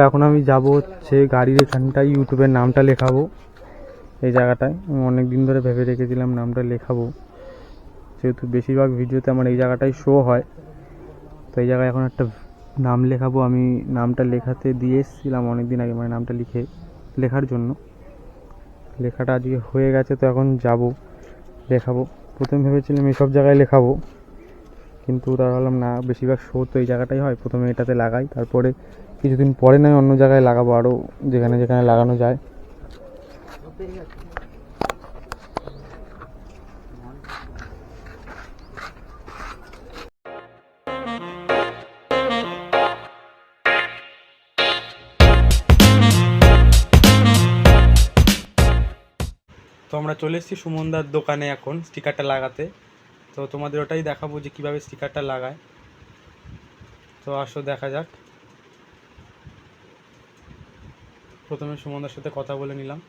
এখন আমি যাব হচ্ছে গাড়ির এখানটায় ইউটিউবের নামটা লেখাবো এই জায়গাটায়। আমি অনেক দিন ধরে ভেবে রেখেছিলাম নামটা লেখাবো, যেহেতু বেশিরভাগ ভিডিওতে আমার এই জায়গাটাই শো হয়, তো এই জায়গায় এখন একটা নাম লেখাবো। আমি নামটা লেখাতে দিয়ে এসেছিলাম অনেক দিন আগে, মানে নামটা লেখার জন্য। লেখাটা আজকে হয়ে গেছে, তো এখন যাব লেখাবো। প্রথমে ভেবেছিলাম এইসব জায়গায় লেখাবো, কিন্তু তার ভাবলাম না, বেশিরভাগ শো তো এই জায়গাটাই হয়, প্রথমে এটাতে লাগাই, তারপরে কিছুদিন পরে নয় অন্য জায়গায় লাগাবো, আরও যেখানে যেখানে লাগানো যায়। তো আমরা চলে এসেছি সুমনদার দোকানে এখন স্টিকারটা লাগাতে। তো তোমাদের ওটাই দেখাবো যে কীভাবে স্টিকারটা লাগায়। তো আসো দেখা যাক। প্রথমে সুমনদার সাথে কথা বলে নিলাম,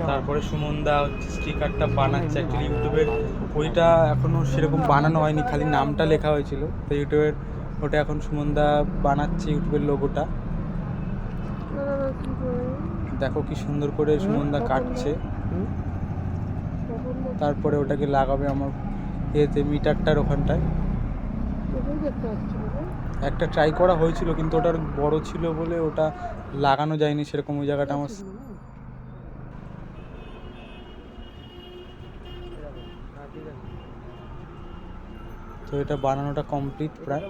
তারপরে সুমনদা হচ্ছে স্টিকারটা বানাচ্ছে। অ্যাকচুয়ালি ইউটিউবের ওইটা এখনও সেরকম বানানো হয়নি, খালি নামটা লেখা হয়েছিল। তো ইউটিউবের ওটা এখন সুমনদা বানাচ্ছে, ইউটিউবের লোগোটা। দেখো কি সুন্দর করে সুমনদা কাটছে, তারপরে ওটাকে লাগাবে আমার এতে মিটারটার ওখানটায়। একটা ট্রাই করা হয়েছিল, কিন্তু ওটার বড় ছিল বলে ওটা লাগানো যায়নি সেরকম ওই জায়গাটা আমার। তো এটা বানানোটা কমপ্লিট প্রায়।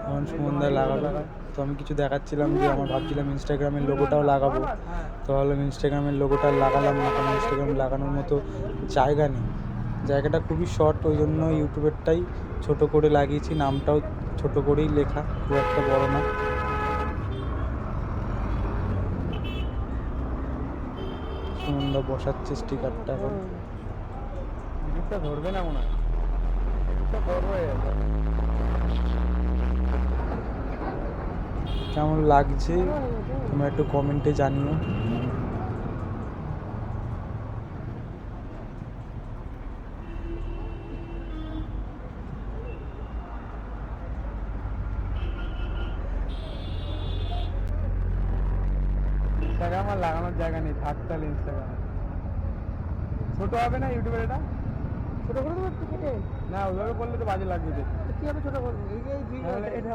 এখন সুমনদা লাগাবে, তো আমি কিছু দেখাচ্ছিলাম যে আমার ভাবছিলাম ইনস্টাগ্রামের লোগোটাও লাগাবো। তো ভাবলাম ইনস্টাগ্রামের লোগোটা লাগালাম না, কারণ ইনস্টাগ্রাম লাগানোর মতো জায়গা নেই, জায়গাটা খুবই শর্ট, ওই জন্য ইউটিউবেরটাই ছোট করে লাগিয়েছি, নামটাও ছোট করেই লেখা, খুব একটা বড় না। সুমনদা বসাচ্ছে স্টিকারটা। এখন ধরবে না মনে হয়, কেমন লাগছে তোমরা একটু কমেন্টে জানিও। ইনস্টাগ্রাম আর লাগানোর জায়গা নেই, থাকতে হলে ইনস্টাগ্রাম ছোট হবে না ইউটিউবের। এটা ছোট করে দেবো কেটে না, ওইভাবে করলে তো বাজে লাগবে। কি হবে ছোট করবো?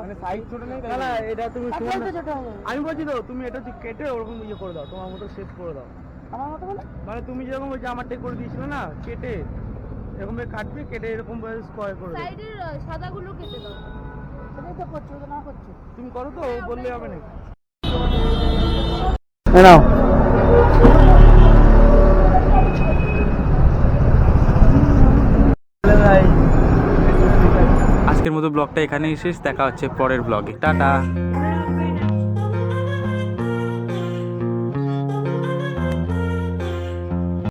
মানে সাইজ ছোট নেই না, এটা তুমি আমি বলছি তো, তুমি এটা কেটে ওরকম ইয়ে করে দাও, তোমার মতো শেপ করে দাও। আমার মতো মানে তুমি যেরকম ওই যে আমারটা করে দিয়েছিল না, কেটে এরকম কাটবে, কেটে এরকম স্কোয়ার করে সাইডের সাদাগুলো কেটে দাও। সেটাই তো করছো, না করছো তুমি, করো তো, বললে হবে নাকি? নাও আজকের মতো ব্লগটা এখানেই শেষ, দেখা হচ্ছে পরের ব্লগে। টাটা।